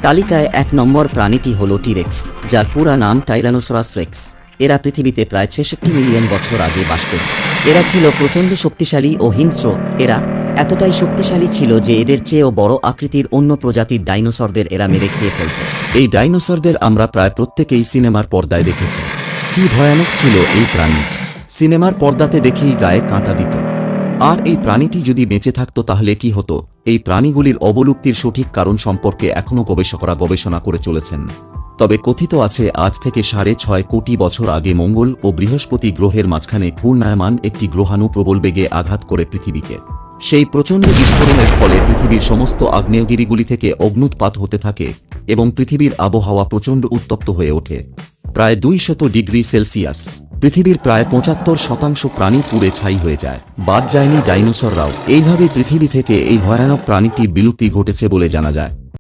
তালিকায় ১ নম্বর প্রাণীটি হল টিরেক্স, যার পুরা নাম টাইরানোসরাস রেক্স। এরা পৃথিবীতে প্রায় ৬৬ মিলিয়ন বছর আগে বাস করত। এরা ছিল প্রচণ্ড শক্তিশালী ও হিংস্র। এরা এতটাই শক্তিশালী ছিল যে এদের চেয়েও বড় আকৃতির অন্য প্রজাতির ডাইনোসরদের এরা মেরে খেয়ে ফেলত। এই ডাইনোসরদের আমরা প্রায় প্রত্যেকেই সিনেমার পর্দায় দেখেছি। কি ভয়ানক ছিল এই প্রাণী! সিনেমার পর্দাতে দেখেই গায়ে কাঁটা দিত। আর এই প্রাণীটি যদি বেঁচে থাকত তাহলে কি হতো? এই প্রাণীগুলির অবলুপ্তির সঠিক কারণ সম্পর্কে এখনও গবেষকরা গবেষণা করে চলেছেন। তবে কথিত আছে আজ থেকে ৬.৫ কোটি বছর আগে মঙ্গল ও বৃহস্পতি গ্রহের মাঝখানে ঘূর্ণায়মান একটি গ্রহাণু প্রবল বেগে আঘাত করে পৃথিবীকে। সেই প্রচণ্ড বিস্ফোরণের ফলে পৃথিবীর সমস্ত আগ্নেয়গিরিগুলি থেকে অগ্ন্যুৎপাত হতে থাকে এবং পৃথিবীর আবহাওয়া প্রচণ্ড উত্তপ্ত হয়ে ওঠে। প্রায় ২০০ ডিগ্রি সেলসিয়াস। পৃথিবীর প্রায় ৭৫% প্রাণী পুড়ে ছাই হয়ে যায়। বাদ যায়নি ডাইনোসররাও। এইভাবে পৃথিবী থেকে এই ভয়ানক প্রাণীটির বিলুপ্তি ঘটেছে বলে জানা যায়।